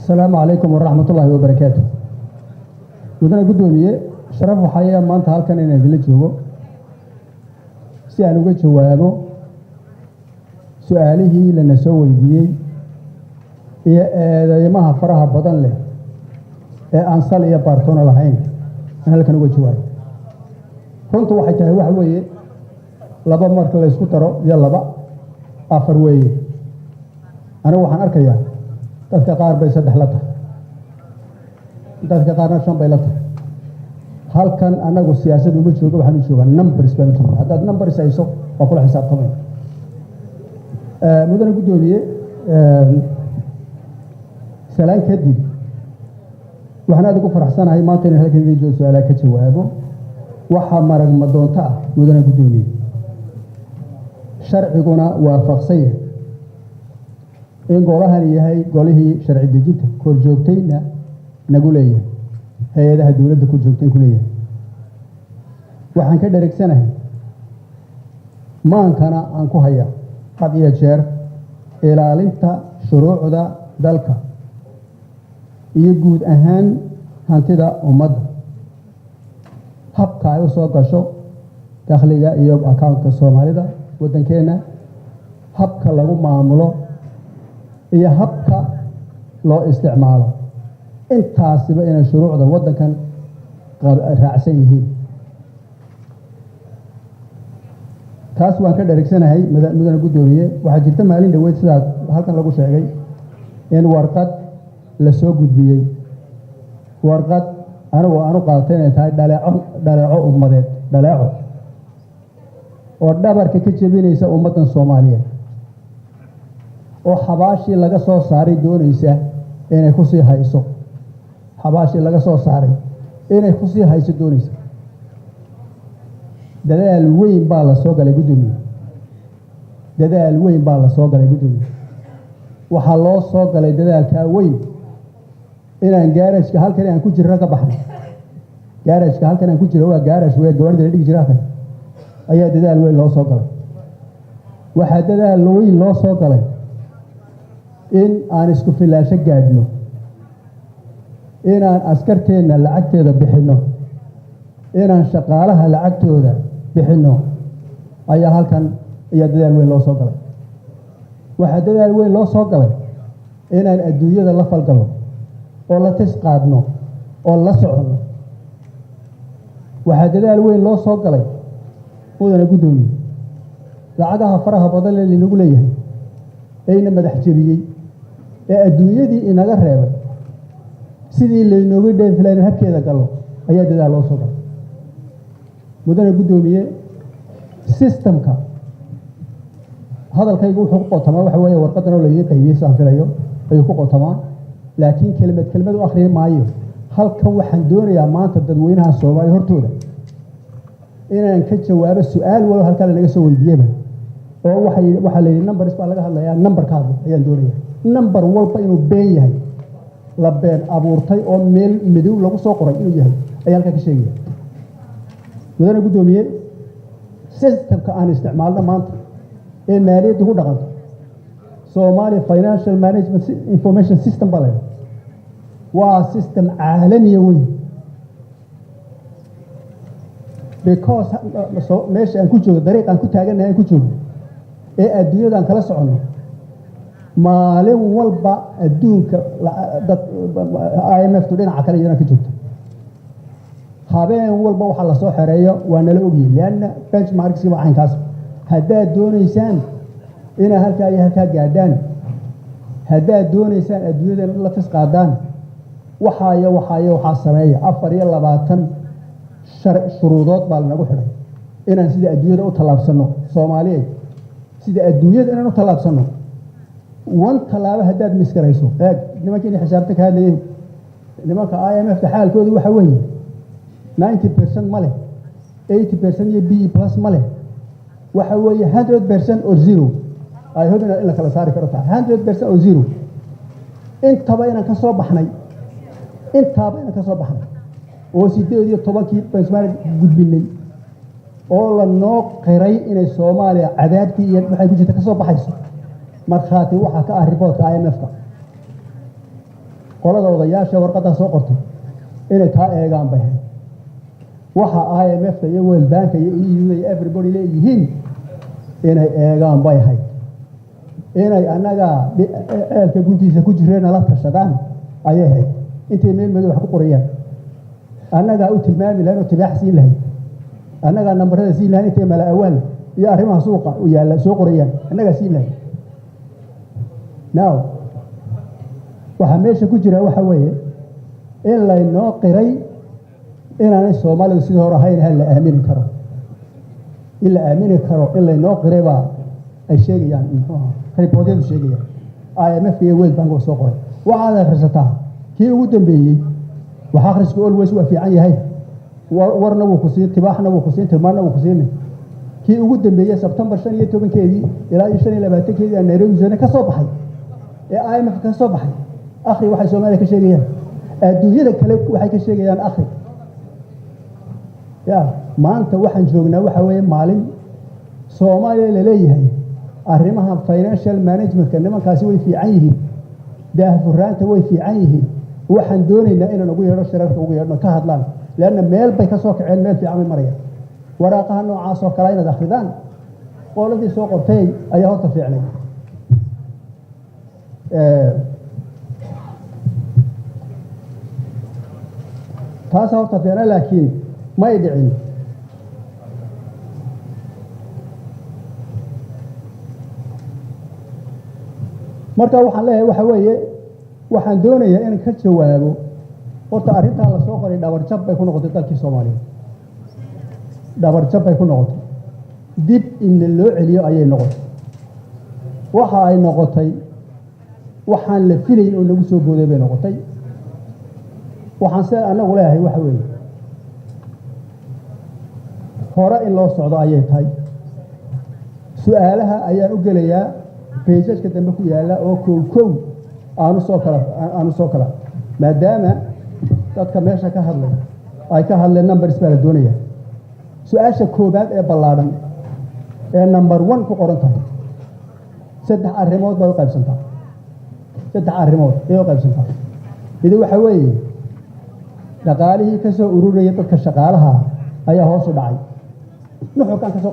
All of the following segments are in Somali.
السلام عليكم ورحمة الله وبركاته. ودنا قدومية شرف وحياة ما أنت هالكن إن هذي الجوجو سألوا جت جوابه سؤاله لنا سوي بيه يا ما فرها بدن له أنصل يا بارتون الحين أنا اللي كانوا جت جواب كنت واحد تهوى حوي لبا مرك الله يسكتره يلا بقى أفروي أنا وحنا أركيا dadka qaar bay saddex la tahay dadka qaarna shan bay la tahay halkan anagu siyaasad uma joogo waxaan u joogaa numbers baan joogaa haddaad numbers hayso waa kula xisaabtamay mudane guddoomiye salaan kadib waxaan aad ugu faraxsanahay maanta inaan halkan idin joogo su-aalaha ka jawaabo waxaa marag madoonto ah mudane guddoomiye sharciguna waafaqsan yahay in golahan yahay golihii sharci dejinta kor joogtayna nagu leeyahay hay-adaha dawladda kor joogtay ku leeyahay waxaan ka dhareegsanahay maankana aan ku hayaa had iyo jeer ilaalinta shuruucda dalka iyo guud ahaan hantida ummadda habka ay u soo gasho dakhliga iyo accountka soomaalida waddankeena habka lagu maamulo iyo habka loo isticmaalo intaasiba inay shuruucda waddankan raacsan yihiin taas waan ka dhareegsanahay mudane guddoomiye waxaa jirta maalin dhaweyd sidaas halkan lagu sheegay in warqad la soo gudbiyey warqad anigu aanu qaadatay inay tahay dhaleeco ummadeed dhaleeco oo dhabarka ka jebinaysa ummaddan soomaaliyeed oo xabaashii laga soo saaray doonaysa inay ku sii hayso xabaashii laga soo saaray inay ku sii hayso doonaysa dadaal weyn baa la soo galay guddoomiye dadaal weyn baa la soo galay guddoomiye waxaa loo soo galay dadaalkaa weyn inaan gaarajka halkan aan ku jirro ka baxno gaarajka halkan aan ku jiro waa gaarash wey gawaarida la dhigi jira halkan ayaa dadaal weyn loo soo galay waxaa dadaal weyn loo soo galay in aan isku filaasho gaadhno inaan askarteenna lacagteeda bixinno inaan shaqaalaha lacagtooda bixinno ayaa halkan ayaa dadaal weyn loo soo galay waxaa dadaal weyn loo soo galay inaan adduunyada la falgalno oo la tis qaadno oo la soconno waxaa dadaal weyn loo soo galay mudane guddoomiye lacagaha faraha badan ee linagu leeyahay eyna madax jebiyey ee adduunyadii inaga reebay sidii laynooga dheefilayn habkeeda gallo ayaa dadaal loo soo galay mudane guddoomiye systemka hadalkaygu wuxuu ku qotamaa waxa weeye warqadan oo laydin qaybiyey sidaan filayo ayuu ku qotamaa laakiin kelimad u akhriyi maayo halkan waxaan doonayaa maanta dadweynaha soomaaliya hortooda inaan ka jawaabo su-aal walo halkaa lanaga soo weydiiyeba oo waxaa la yidhi numbers baa laga hadlayaa number ka hadla ayaan doonaya number walba inuu been yahay la been abuurtay oo meel madow lagu soo qoray inuu yahay ayaa halkaa ka sheegaya mudane guddoomiye systemka aan isticmaalno maanta ee maaliyadda ku dhaqanto Somalia Financial Management Information System baa leedahay waa system caalamiya weyn because meesha aan ku joogo dariiq aan ku taaganahay aan ku joogo ee adduunyada aan kala soconno maalin walba adduunka dad IMF tu dhinaca kale iyana ka joogto habeen walba waxa la soo xereeyo waa nala ogyihiin leanna benchmarks waa caynkaas haddaad doonaysaan inaa halkaa iyo halkaa gaadhaan haddaad doonaysaan adduunyada la tis qaadaan waxaa sameeya 24 shuruudood baa lanagu xidhay inaan sida adduunyada u tallaabsanno soomaaliyeed sida adduunyada inaan u tallaabsanno wan tallaabo haddaad miskarayso eeg nimankii inay xisaabta ka hadlayeen nimanka IMF-ta xaalkooda waxa weeye 90% ma leh 80% iyo BE plus ma leh waxa weeye 100% or zero ay hubina in la kala saari karo taa 100% or zero intaba inaan ka soo baxnay oo 18 benchmark gudbinay oo la noo qiray inay Soomaaliya cadaabtii iyo waxay ku jirta ka soo baxayso markhaati waxa ka ah reportka IMF-ka qolada odayaasha warqadda soo qortay inay taa eegaan bay ahayd waxa IMF iyo World Bank iyo EU iyo everybody leeyihiin inay eegaan bay ahayd inay annaga eelka guntiisa ku jireen la tashadaan ayay ahayd intay meel madow wax ku qorayaan annaga u tilmaami lahayn oo tibaax siin lahayn annaga nambarada siin lahayn intay mala awaal iyo arrimaha suuqa u yaala soo qorayaan annaga siin lahayn now waxa meesha ku jira waxa weeye in laynoo qiray inaanay Soomaalidu sidii hore ahayn hal la aamini karo in la aamini karo in laynoo qiray baa ay sheegayaan reportyadu sheegayaan IMF iyo World Bank soo qoray waxaad akhrisataa kii ugu dambeeyay waxa akhrisku always waa fiican yahay warna wuu ku siin tibaaxna wuu ku siin tilmaanna wuu ku siin kii ugu dambeeyay September 15keedii ilaa 25keedii aan Nairobi ka soo baxay ee IMF ka soo baxay akhri waxay Soomaaliya ka sheegayaan adduunyada kale waxay ka sheegayaan akhri ya maanta waxaan joognaa waxa weeye maalin Soomaaliya la leeyahay arrimaha financial management-ka nimankaasi way fiican yihiin daahfuraanta way fiican yihiin waxaan doonaynaa inaan ugu yeedho shirarka ugu yeedhno ka hadlaan laana meel bay ka soo kaceen meel fiican maraya waraaqaha noocaas oo kale inaad akhridaan qoladii soo qortay ayaa horta fiicnay taas horta fiicnay laakiin ma ay dhicin marka waxaan leeyahay waxa weeye waxaan doonayaa in ka jawaabo horta arrintan la soo qoray dhabar jab bay ku noqotay dalkii Soomaaliya dhabar jab bay ku noqotay dib in loo celiyo ayay noqotay waxa ay noqotay waxaan la filayn oo lagu soo gooday bay noqotay waxaan se anagu leeyahay waxa weeye hore in loo socdo ayay tahay su'aalaha ayaan u gelayaa page-ka dambe ku yaala oo kow aanu soo kala maadaama dadka meesha ka hadlay ay ka hadleen numbers baa la doonaya su'aasha koobaad ee ballaaran ee number 1 ku qoran tahay saddex arrimood bay u qaybsantaa mid waxa weeye dhaqaalihii ka soo ururiyay dadka shaqaalaha ayaa hoos u dhacay nuxurkan ka soo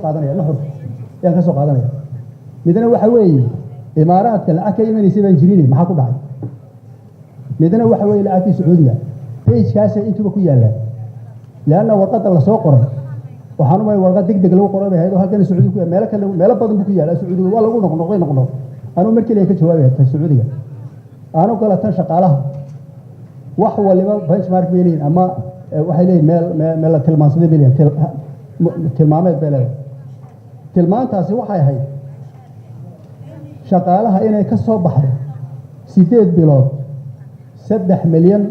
qaadanaya midna waxa weeye imaaraadka lacag ka imanaysa baan jirin maxaa ku dhacay midna waxa weeye lacagtii Sacuudiga page-kaas intuba ku yaala laana warqadda la soo qoray waxaan u maray warqad degdeg lagu qoray bay hay'ado halkan Sacuudiga ku meel kale meel badan ku yaala Sacuudiga waa lagu noqnoqday anu markii ay ka jawaabay Sacuudiga aanu kala tan shaqaalaha wax waliba benchmark beelin ama waxay leeyihiin meel la tilmaansaday beelin tilmaameed beelay tilmaantaasi waxay ahayd shaqaalaha inay ka soo baxdo 8 bilood 3 milyan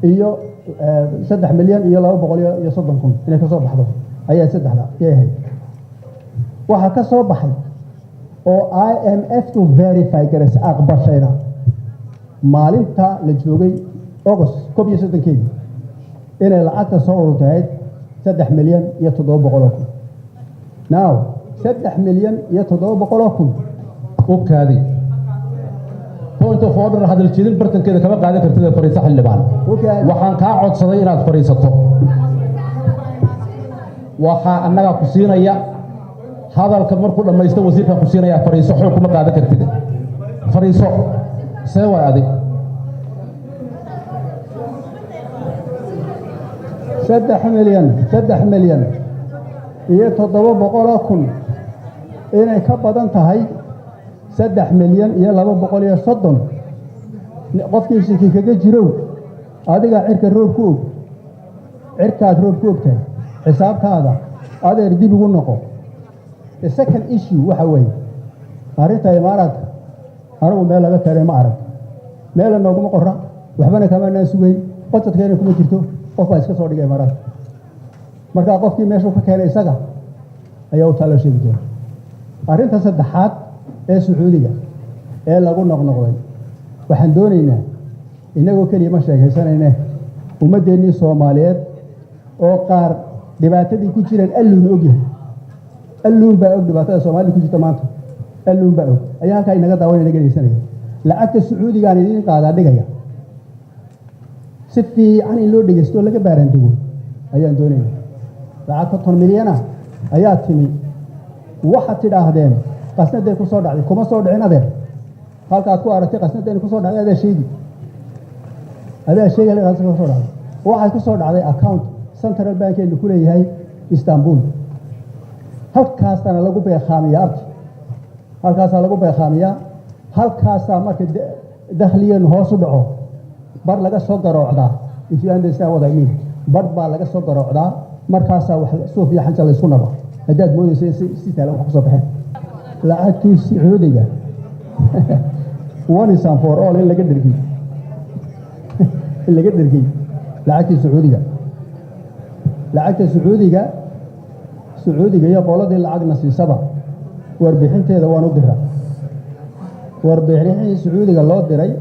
iyo 230,000 inay ka soo baxdo ayaa saddexda yahay waxa ka soo baxay oo IMF to verify garas aqbashayna maalinta la joogay August 13keedii inay lacagta soo ururtay 3 milyan iyo 700,000 now 3 milyan iyo 700,000 وكادي point of order هذا الشيء برتن كذا كما قاعدة كرتده فريسة حلبان وحن كعود صدينا فريسته وحن أننا كسينا يا هذا الكمر كل ما يستوي وزير كسينا يا فريسة حكم قاعدة كرتده فريسة سوى هذه 3 مليون iyo 700,000 inay ka badan tahay 3 milyan iyo 230 qofkii shaki kaga jiro adiga cirka roob ku og cirkaad roob ku ogtahay xisaabtaada adeer dib ugu noqo the second issue waxa weeye arinta imaaraadka anigu meel laga keenay ma arag meel nooguma qorra waxbana kama naasugay qodadkeena kuma jirto qof baa iska soo dhigay imaaraadka marka qofkii meesha ka keenay isaga ayaa u talo sheegi jiray arinta saddexaad ee Sacuudiga ee lagu noqnoqday waxaan doonaynaa inagoo kaliya ma sheegaysanayna ummadeennii Soomaaliyeed oo qaar dhibaatadii ku jireen alluun ogyahay alluun baa og dhibaatada Soomaaliya ku jirta maanta alluun baa og ayaa halka inaga daawanayna dhageysanaya lacagta Sacuudiga aan idin qaadaa dhigaya si fiican in loo dhegeysto laga baaraandego ayaan doonaynaa lacag 50 milyan ayaa timi waxaad tidhaahdeen qasnaday ku soo dhacday kuma soo dhicin adeer halkaad ku aragtay qasnaday ku soo dhacday adeer sheegi halkaas ku soo dhacday waxay ku soo dhacday account central bank ee ku leeyahay Istanbul halkaasna lagu beeqaamiyaa halkaasa marka dakhligan hoos u dhaco bar laga soo garoocdaa if you understand what I mean bar baa laga soo garoocdaa markaasa wax suuf iyo xanja la isku nabo hadaad moodayso si taala wax ku soo baxeen lacagtii Sacuudiga one is and for all in laga dhirgay lacagtii Sacuudiga iyo qoladii lacagna siisaba warbixinteeda waan u diraa warbixintii Sacuudiga loo diray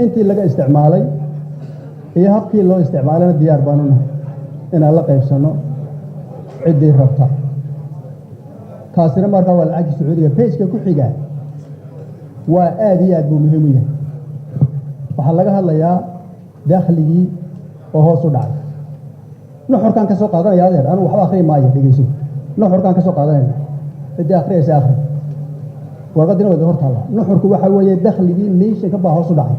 intii laga isticmaalay iyo habkii loo isticmaalana diyaar baan u nahay inaan la qaybsano cidii rabta kaasina markaa waa lacagtii Sacuudiga page-ka ku xiga waa aad iyo aad buu muhiim u yahay waxaa laga hadlayaa dakhligii oo hoos u dhacay nuxurkan ka soo qaadanaya adeer anu waxba akhriin maayo dhegeyso nuxurkan ka soo qaadanaya hadii akhriyaysa akhri warqadina wada hortaala nuxurku waxa weeye dakhligii nation ka baa hoos u dhacay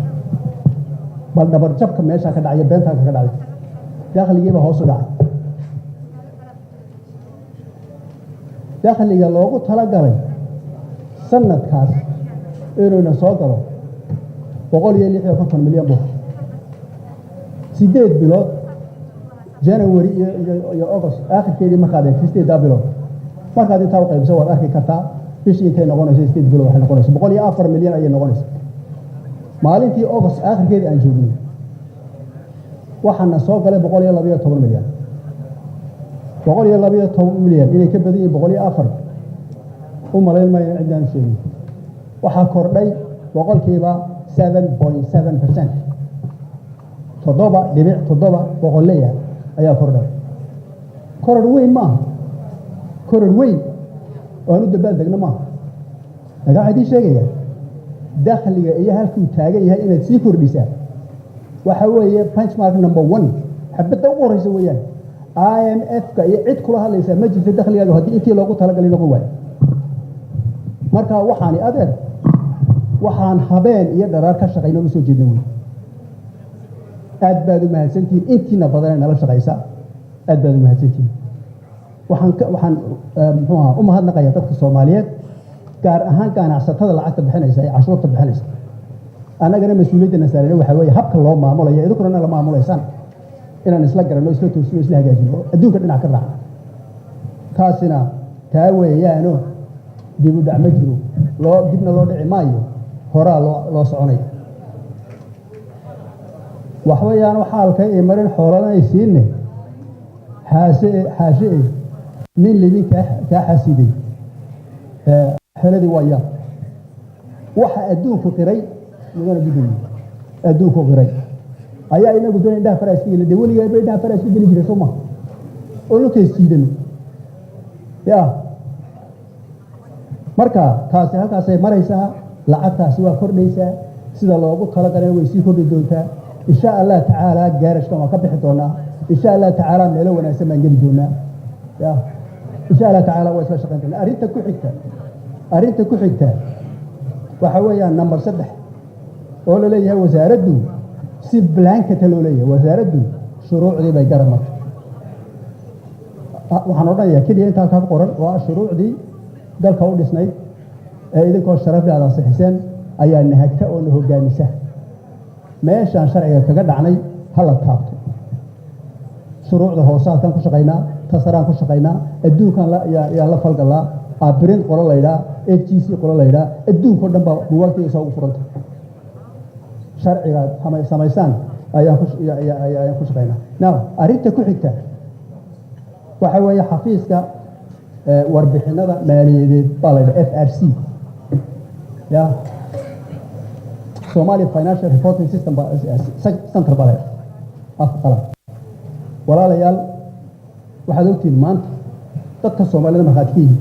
bal dabar jabka meesha ka dhacay beenta ka dhacay dakhligii baa hoos u dhacay dakhliga loogu talagalay sanadkaas inuu soo galo 156 milyan buu 8 bilood January iyo August akhirkeedii markaad eegtay bilood markaad inta u qaybso waad arki kartaa bishii intay noqonayso 8 bilood waxay noqonaysaa 104 milyan ayay noqonaysaa maalintii August akhirkeedii aan joognay waxaana soo galay 112 milyan 112 milyan inay ka badan yihiin 104 u maleynayaan cidaan sheegay waxa kordhay boqolkiiba 7.7% 7.7 boqolkiiba ayaa kordhay koror weyn oo aanu dabaan degna ma laga cadii sheegaya dakhliga iyo halkuu taagan yahay inaad sii kordhisaa waxa weeye benchmark number 1 xabada ugu horeysa weeyaan IMF-ka iyo cid kula hadlaysa ma jirto dakhliga hadii intii loogu talagalay noqon waay marka waxaan habeen iyo dharaar ka shaqeynaa soo jeednay aad baad u mahadsantiin intiina badan nala shaqeysa aad baad u mahadsantiin waxaan u mahadnaqayaa dadka Soomaaliyeed gaar ahaan ganacsatada lacagta bixinaysa ee cashuurta bixinaysa anagana mas'uuliyadna saaran waxa weeye habka loo maamulayo idinkuna la maamulaysan inaan isla garanno isla toosino isla hagaajino adduunka dhinac ka raac taasina taa weeyaano dib u dhac ma jiro dibna loo dhici maayo horaa loo soconay waxweeyaan waxa halkay ay marin xoolana ay siinne xaashe min libinka ka xasiday xeladii waa yaa waxa adduunku qiray midana bidin adduunku qiray ayaa inagu doonay indhaha faraaskiga la dawliga ay indhaha faraaskiga geli jiray Soomaa oo loo teesiidan marka taasi halkaas ay maraysaa lacagtaasi waa kordhaysaa sida loogu talagalay way sii kordhi doontaa insha Allah taala gaarashka waa ka bixi doonaa insha Allah taala meelo wanaagsan baan geli doonaa insha Allah taala waa isla shaqeyn doonaa arinta ku xigta waxa weeyaan number 3 oo la leeyahay wasaaraddu si blanket loo leeyahay wasaaraddu shuruucdii bay garamatay waxaan odhanayaa kaliya inta ka qoran waa shuruucdii dalka u dhisnayd ee idinkoo sharafdaada saxiseen ayaa nahagta oo la hogaamisa meeshaan sharciga kaga dhacnay hala taabto shuruucda hoosaadkan ku shaqeynaa tasaraan ku shaqeynaa adduunkan yaa la falgalaa abrind qolo layda FGC qolo layda adduunka dhan baa buugaagtiisa ugu furanta sharciga samaysan ayaan ku shaqeynaa now arinta ku xigta waxa weeye xafiiska warbixinada maaliyadeed baa layda FRC Somali Financial Reporting System Center baa layda walaalayaal waxaad ogtiin maanta dadka Soomaalida markaad ka yihiin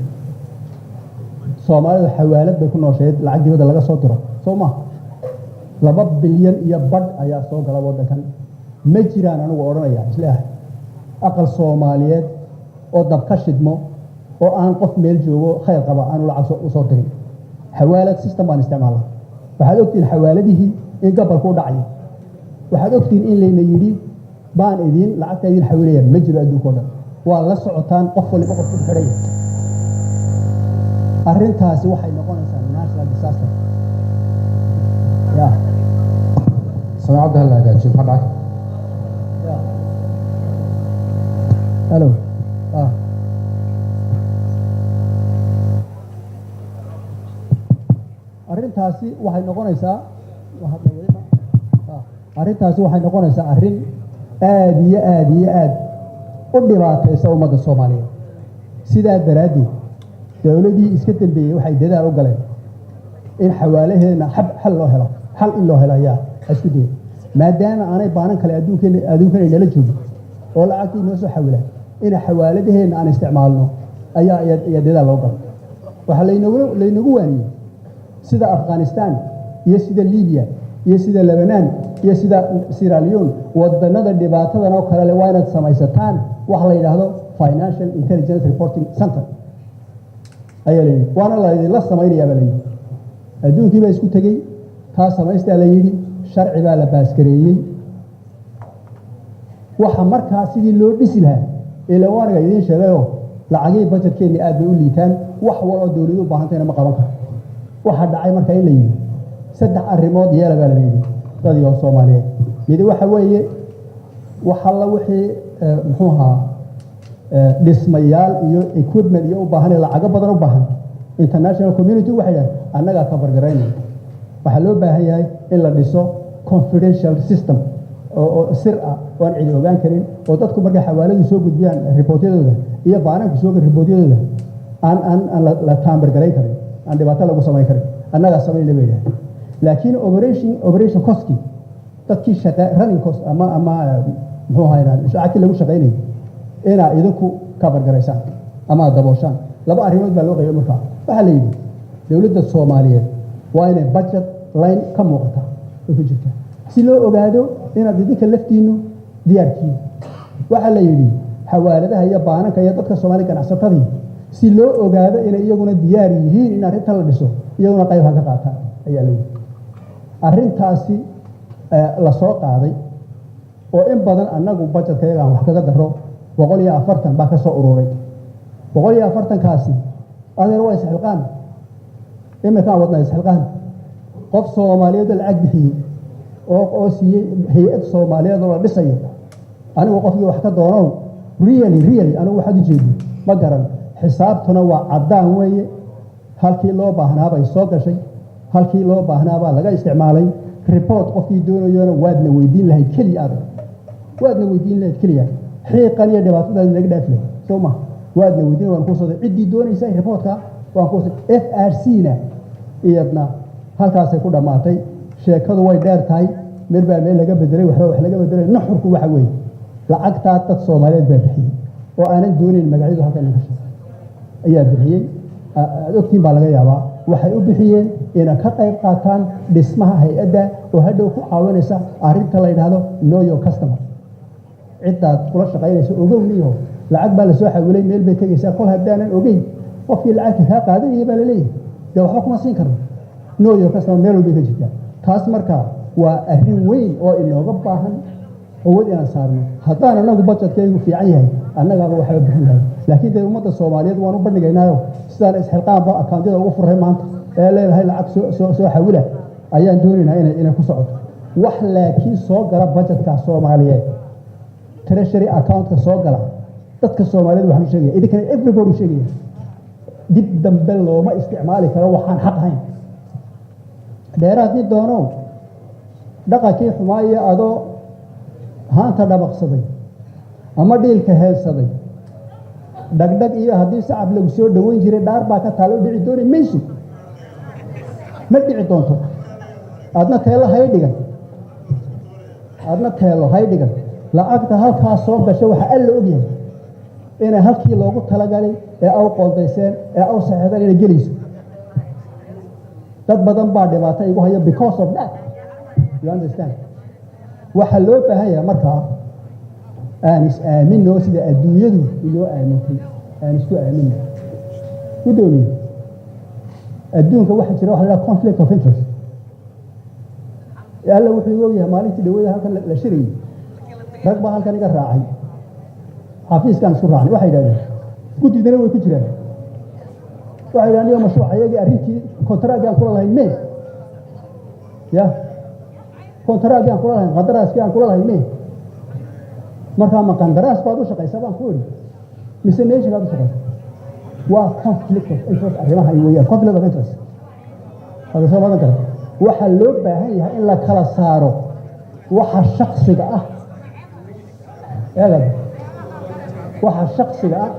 Soomaalida xawaalad bay ku noosheed lacag dibadda laga soo diro Soomaa 2 bilyan iyo badh ayaa soo gala waddankan ma jiraan anigu odhanaya isleeyahay aqal Soomaaliyeed oo dab ka shidmo oo aan qof meel joogo khayr qaba aanu lacag u soo dirin xawaalad system baan isticmaalaa waxaad ogtiin xawaaladihii in gobolku u dhacayo waxaad ogtiin in layna yidhi baan idin lacagta idin xawilayaan ma jiro adduunka oo dhan waa la socotaan qof waliba qof ku xidhay arrintaasi waxay noqonaysaa national disaster ya سمعت هلا قاعد شوف حد الو arrintaasi waxay noqonaysaa arrin aad iyo aad u dhibaataysa ummadda Soomaaliyeed sidaa daraaddeed dawladii iska dambeeyay waxay dadaal u galeen in xawaalaheena xal in loo helo ayaa isku dayay maadaama aanay baanan kale adduunkan ay nala joogin oo lacagtii noo soo xawilaan in xawaaladaheena aan isticmaalno ayaa dadaal loo galay waxaa laynagu waaniyey sida Afghanistan iyo sida Libya iyo sida Lebanon iyo sida Sierra Leone wadannada dhibaatadan oo kale waa inaad samaysataan wax la yiraahdo Financial Intelligence Reporting Center ayaa la yidhi waana la samaynayaa baa la yidhi adduunkii baa isku tegey taa samaystaa la yidhi sharci baa la baaskareeyey waxa markaa sidii loo dhisi lahaa ilaa waanaga idiin sheegayoo lacagii budgetkeennii aad bay u liitaan wax wal oo dawladdu u baahantayna ma qaban karo waxa dhacay markaa in la yidhi 3 arrimood yeela baa la yidhi dadii Soomaaliyeed mid waxa weeye waxa la wixii muxuu ahaa dhismayaal iyo equipment iyo u baahan lacag badan u baahan international community waxay yiraahdeen annaga ka bargaraynay waxa loo baahan yahay in la dhiso confidential system oo sir ah oo aan cid ogaan karin oo dadku markay xawaaladu soo gudbiyaan reportyadooda iyo baananka soo gudbiyaan reportyadooda aan la taambar garay karin aan dhibaato lagu sameyn karin annaga sameeyay leeyahay laakiin operation cost dadkii shaqa running cost ama muxuu ahaayeen shaqadii lagu shaqeynay ina idinku ka bargaraysaan ama dabooshaan laba arrimood baa loo qeybay markaa waxa la yidhi dawladda Soomaaliyeed waa inay budget line ka muuqata oo ku jirta si loo ogaado inaad idinka laftiinu diyaarkiin waxa la yidhi xawaaladaha iyo baananka iyo dadka Soomaali ganacsatadii si loo ogaado inay iyaguna diyaar yihiin in arrinta la dhiso iyaguna qayb ka qaataan ayaa la yidhi arrintaasi la soo qaaday oo in badan annagu budgetkayga wax kaga daro 140 baa ka soo ururay 140 kaasi adeer way isxilqaan imika wadnaa isxilqaan qof Soomaaliyeed lacag bixiyay oo siiyay hay'ad Soomaaliyeed oo la dhisayo anigu qofkii wax ka doono really anigu waxa u jeedo ma garan xisaabtuna waa cadaan weeye halkii loo baahnaa bay soo gashay halkii loo baahnaa baa laga isticmaalay report qofkii doonayona waadna weydiin lahayd kaliya xiiqan iyo dhibaatada laga dhaaflay Soomaa waadna weydiin waan ku soo cidii doonaysa reportka waan ku soo FRC-na iyadna halkaas ay ku dhamaatay sheekadu way dheer tahay meel laga bedelay wax laga bedelay nuxurku waxa weeye lacagta dad Soomaaliyeed baa bixiyay oo aanan doonayn magacyadu halkan laga sheego ayaa bixiyay ogtiin baa laga yaabaa waxay u bixiyeen inay ka qayb qaataan dhismaha hay'adda oo hadhow ku caawinaysa arrinta la yiraahdo know your customer cidaad kula shaqaynayso ogowniyo lacag baa la soo xawilay meel bay tagaysaa kol hadaanan ogeyn qofkii lacag ka qaadanayay baa la leeyahay de waxba kuma siin karno know your customer meel walba ka jirta taas markaa waa arrin weyn oo inooga baahan awood inaan saarno haddaan anagu budgetkaygu fiican yahay annagaaba waxba bixin lahayn laakiin dee ummadda Soomaaliyeed waan u bandhigaynaayo sidaan isxilqaanba accountida ugu furay maanta ee leedahay lacag soo xawila ayaan doonaynaa inay ku socoto wax laakiin soo gala budgetka Soomaaliyeed treasury account-ka soo gala dadka Soomaaliyeed waxaan sheegay idinkan everybody sheegay dib dambe looma isticmaali karo waxaan xaq ahayn dheeraad ni doono dhaqankii xumaaya adoo haanta dhabaqsaday ama dhiilka heelsaday dhagdhag iyo haddii sacab lagu soo dhaweyn jiray dhaar baa ka taalo dhici doonay mayso ma dhici doonto adna teelo hay dhigan lacagta halkaas soo gashay waxa alla ogyahay inay halkii loogu talagalay ee aw qoondayseen ee aw saxeedeen inay gelayso dad badan baa dhibaato igu haya because of that you understand waxa loo baahan yahay markaa aan is aaminno sida adduunyadu inoo aamintay aan isku aaminno gudoomiye adduunka waxa jira waxa la yiraahdo conflict of interest alla wuxuu ogyahay maalintii dhawada halkan la shirayay rag baa halkan iga raacay xafiiskan isku raacnay waxay yidhahdeen guddidana way ku jiraan waxay yidhahdeen mashruuc ayagii arrintii kontaraagaan kula lahayn mee ya kontaraagaan kula lahayn qadaraaskii aan kula lahayn mee markaa ma qandaraas baad u shaqaysaa baan ku idhi mise meesha baad u shaqaysaa waa conflict of interest arrimaha ay weeyaan conflict of interest hada soo badan kara waxaa loo baahan yahay in la kala saaro waxa shakhsiga ah eegad waxa shakhsiga ah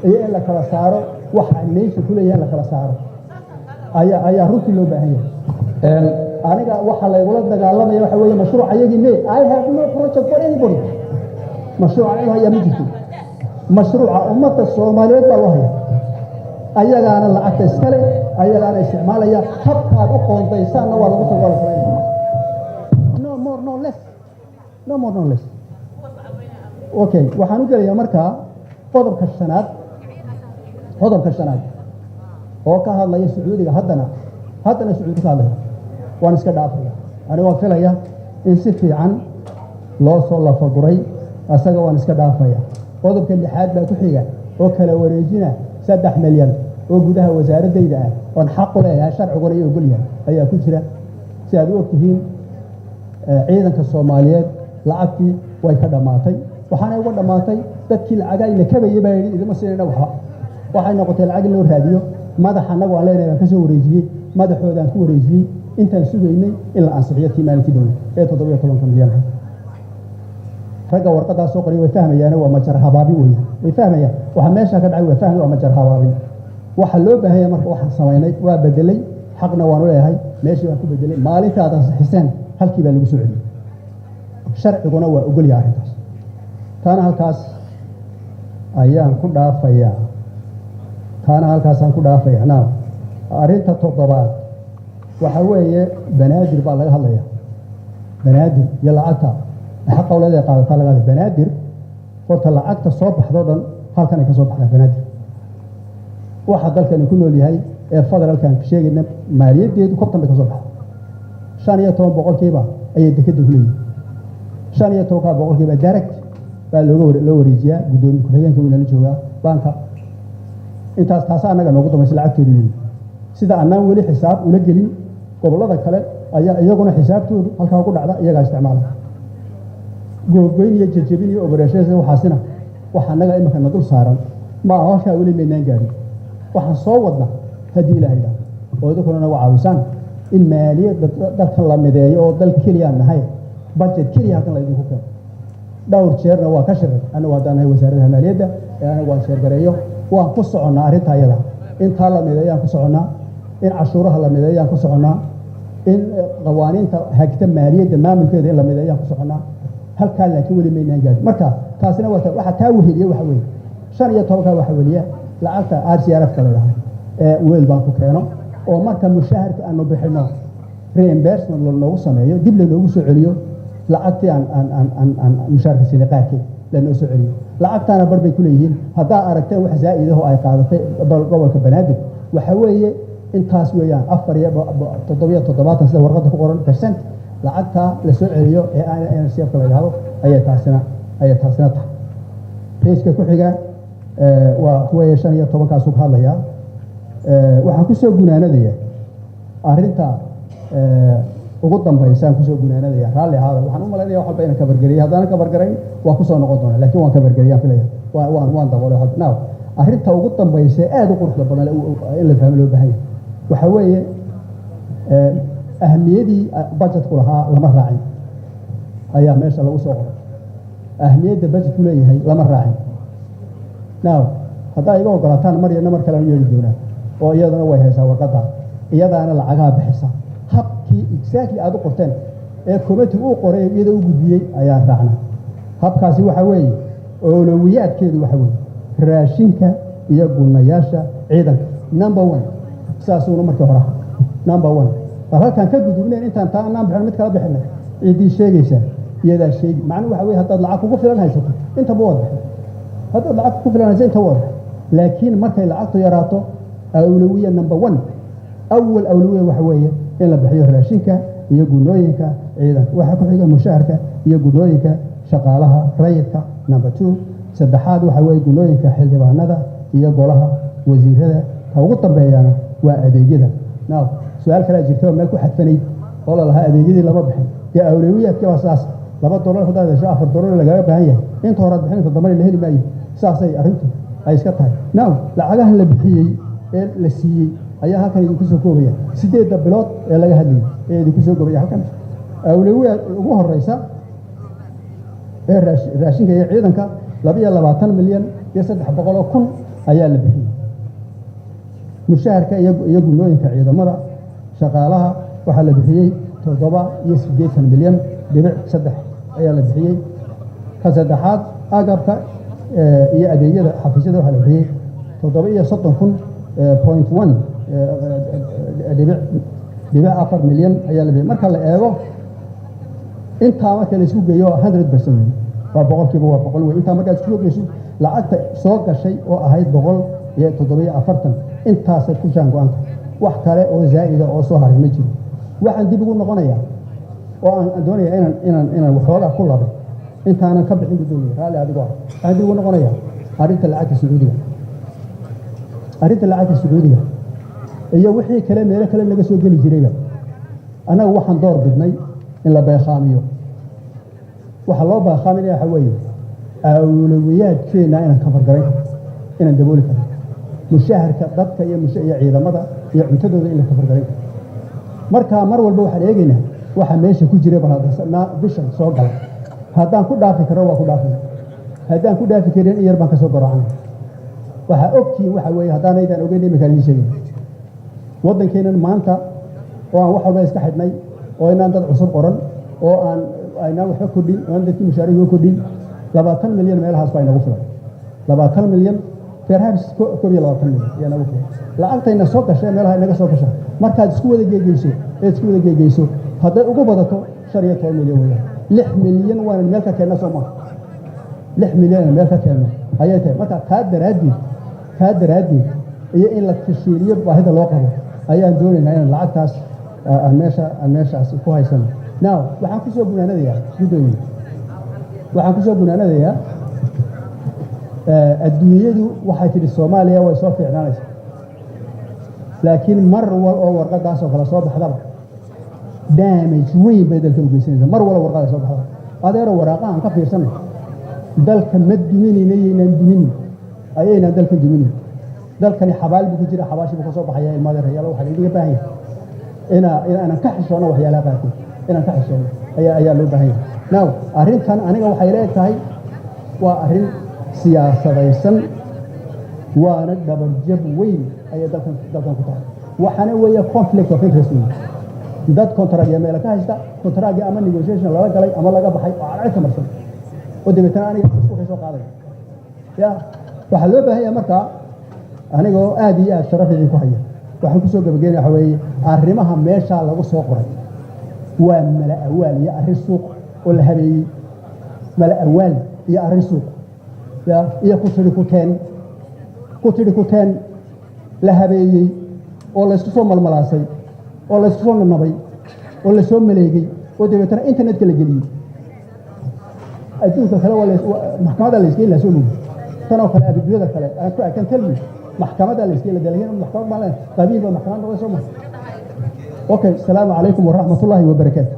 iyo in la kala saaro waxa nation ku leeyahay la kala saaro ayaa runtii loo baahan yahay aniga waxa la igula dagaalamaya waxa weeye mashruuc ayagii mee I have no project for anybody mashruuca inuu haya ma jirto mashruuca ummadda Soomaaliyeed baa loo haya ayagaana lacagta iskale ayagaana isticmaalaya habkaad u qoondaysaanna waa lagu soo galay no more no less okay waxaan u gelayaa markaa qodobka shanaad oo ka hadlaya Sacuudiga haddana Sacuudiga ka hadlaya waan iska dhaafaya aniga waan filaya in si fiican loo soo lafaguray asaga waan iska dhaafaya qodobka lixaad baa ku xiga oo kala wareejina 3 milyan oo gudaha wasaaradayda ah oo xaq u leeyahay sharciguna iyo ogol yahay ayaa ku jira si aad u ogtihiin ciidanka Soomaaliyeed lacagtii way ka dhamaatay waxaana uga dhamaatay dadkii lacagayna kabayay baa yiri idima siinayna waxay noqotay lacag loo raadiyo madax anagu aan leenahay ka soo wareejiyay madaxoodan ku wareejiyay intaan sugaynay in la ansixiyo tiimaalintii dawladda ee 17 milyan ragga warqadaas soo qoray way fahmayaan waa majar habaabi way fahmayaan waxa meesha ka dhacay way fahmay waa majar habaabi waxa loo baahan yahay marka waxaan sameynay waa bedelay xaqna waan u leeyahay meeshii waan ku bedelay maalintaada saxisaan halkii baa lagu soo celiyay sharciguna waa ogol yahay arrintaas taana halkaas ayaan ku dhaafayaa now arrinta toddobaad waxa weeye banaadir baa laga hadlayaa banaadir iyo lacagta xaq awleed ay qaadataa laga hadlay banaadir horta lacagta soo baxdo dhan halkan ay ka soo baxdaa banaadir waxa dalkani ku nool yahay ee federaalkan ka sheegayna maaliyadeedu kortan bay ka soo baxdaa 15% ayay dekada ku leeyihiin 15% direct baa loo wareejiyaa gudoomiye ku-xigeenka weyna la joogaa banka intaas taas anaga noogu dambaysa lacagteedu sida annaan weli xisaab ula gelin gobolada kale ayaa iyaguna xisaabtoodu halkaa ku dhacda iyagaa isticmaala gogoyn iyo jajabin iyo operation waxaasina waxa anaga imika na dul saaran ma aha weli meynaan gaarin waxaan soo wadna hadii ilaahay oo dadkuna nagu caawisaan in maaliyadda dalka la mideeyo oo dal keliya nahay budget keliya halkan la idinku keeno dhowr jeerna waa ka shiray anagu haddaan wasaaradda maaliyadda anagu waan sheegareeyo waan ku soconnaa arrinta ayada intaa la mideeyaan ku soconnaa in cashuuraha la mideeyaan ku soconnaa in qawaaniinta hagta maaliyadda maamulkeeda in la mideeyaan ku soconnaa halkaa laakiin weli maynaan gaarin marka taasina waxa taa weheliye waxa weeye 15 waxa weliya lacagta RCRF kale lahaa ee weel baan ku keeno oo marka mushaharka aanu bixino reimbursement loogu sameeyo dib loogu soo celiyo lacagtii aan mushaharka sida qaadkay loo soo celiyo lacagtaana bar bay ku leeyihiin hadaa aragtay wax zaaidaho ay qaadatay gobolka Banaadir waxa weeye intaas weeyaan 4.7 sida warqada ku qoran percent lacagta la soo celiyo ee aan siyaabka la yiraahdo ayay taasina tahay page ku xiga waa weeye 15 kaas ku hadlaya waxaan ku soo gunaanadaya arrinta ugu dambaysan ku soo gunaanadaya raalli ahaada waxaan u maleynayaa wax walba inaan ka bargariyo haddaan ka bargarayn waa ku soo noqon doonaa laakiin waan ka bargariyaan filaya waan daboolay hadda now arrinta ugu dambaysa aad u quruxda badan in la fahmo loo baahan yahay waxa weeye ahmiyadii budgetku lahaa lama raacin ayaa meesha lagu soo qoray ahmiyadda budgetku leeyahay lama raacin now haddaa iga ogolaataan mar iyo mar kale aan yeeri doonaa oo iyadana way haysaa warqadda iyadaana lacagaha bixisa habkii exactly aad u qorteen ee committee uu qoray iyada u gudbiyay ayaa raacna habkaasi waxa weeye awlawiyaadkeedu waxa weeye raashinka iyo gunayaasha ciidanka number 1 saasuuna markii hore number 1 halkan ka gudubneen intaan taanaan bixin mid kala bixinay ciddii sheegaysa iyadaa sheegi macnuhu waxa weye haddaad lacag kugu filan haysato intaba waad baxay haddaad lacag kugu filan haysato inta waad baxay laakiin markay lacagtu yaraato awlawiya number one awal awlawiya waxa weeye in la bixiyo raashinka iyo gunooyinka ciidanka waxa ku xiga mushaharka iyo gunooyinka shaqaalaha rayidka number two saddexaad waxa weeye gunooyinka xildhibaanada iyo golaha wasiirada ka ugu dambeeyana waa adeegyada now su'aal kale jirta oo meel ku xadfanayd oo la lahaa adeegyadii lama bixin dee awlawiyaadkii waa saas $2 haddaad hesho $4 lagaga baahan yahay inta horaad bixinta dambana la heli maayo saasay arrintu ay iska tahay now lacagahan la bixiyey ee la siiyey ayaa halkan idinku soo koobaya 8 bilood ee laga hadlayay ee idinku soo koobaya halkan awlawiyaad ugu horeysa ee raashinka iyo ciidanka 22 milyan iyo 300 kun ayaa la bixiyey mushaharka iyo gunooyinka ciidamada shaqaalaha waxaa la bixiyey 7 milyan dhibic 3 ayaa la bixiyey ka saddexaad agabka iyo adeegyada xafiisyada waxaa la bixiyey 7 dhibic 4 milyan ayaa la bixiyey marka la eego intaa marka la isku geeyo 100% waa boqolkiiba waa boqol wey intaa markaa isku geeyso lacagta soo gashay oo ahayd 147 intaasay ku jaan go'anta wax kale oo zaa'ida oo soo haray ma jiro waxaan dib ugu noqonayaa oo aan doonayaa inaan waxoogaa ku labo intaanan ka bixin gudoomiye raalli adigoo waxaan dib ugu noqonayaa arrinta lacagta sacuudiga iyo wixii kale meelo kale laga soo geli jirayba annaga waxaan door bidnay in la beekhaamiyo waxa loo beekhaaminaya waxa weeye awlawiyaadkeena inaan ka fargarayn inaan dabooli karno mushaharka dadka iyo ciidamada iyo cuntadooda in la ka fargarayn marka mar walba waxaan eegaynaa waxa meesha ku jira bishan soo gala haddaan ku dhaafi karo waa ku dhaafina haddaan ku dhaafi karin in yar baan ka soo garaacana waxaa ogtihiin waxa weeye haddaanaydaan ogeyn imika idiin sheegay waddankeennan maanta oo aan wax walba iska xidhnay oo inaan dad cusub qoran oo aynaan waxba kordhin oo aan dadkii mushaariga kordhin 20 milyan meelahaas baa inagu filan 20 milyan perhaps 20 milyan ayaa nagu filan lacagtayna soo gashay meelaha inaga soo gashay markaad isku wada geegeyso hadday ugu badato 15 milyan weeyaan 6 milyan waan meel ka keenna Soomaaliya 6 milyan meel ka keenno ayay tahay marka taa daraadii iyo in la tashiiliyo baahida loo qabo ayaan doonaynaa in lacagtaas aan meeshaas ku haysano now waxaan ku soo gunaanadayaa gudoomiye adduunyadu waxay tidhi Soomaaliya way soo fiicnaanaysaa laakiin mar wal oo warqadaas oo kala soo baxdaba damage weyn bay dalka u geysanaysaa mar wal warqadaas soo baxda adeero waraaqahan ka fiirsanay dalka ma duminayna ayaynan dalka duminayn dalkani xabaal buu ku jira xabaashi buu ka soo baxaya ilmaada reeyal waxa laga baahan yahay inaan ka xishoono waxyaalaha qaarkood inaan ka xishoono ayaa loo baahan yahay now arrintan aniga waxay leedahay waa arrin siyaasadaysan waana dhabarjab weyn ayay dalkan ku tahay waxaana weeye conflict of interest dad kontaragya meel ka haysta kontaragya ama negotiation laga galay ama laga baxay oo aan ka marsan oo dibetana aniga isku soo qaaday waxa loo baahan yahay marka anigoo aad iyo aad sharaf idin ku haya waxaan ku soo gabageenay waxa weeye arrimaha meesha lagu soo qoray waa mala awaal iyo arrin suuq oo la habeeyey mala awaal iyo arrin suuq iyo ku tiri ku teen la habeeyey oo la isku soo malmalaasay oo la isku soo nabay oo la soo maleegay oo dibetana internetka la geliyey adduunka kale maxkamadda la iskeen la soo mugay tanoo kale adduunyada kale I can tell you maxkamadda la iskeen la dalhin maxkamad ma leh qabiil maxkamadda way soo martay okay assalamu alaykum wa rahmatullahi wa barakatuh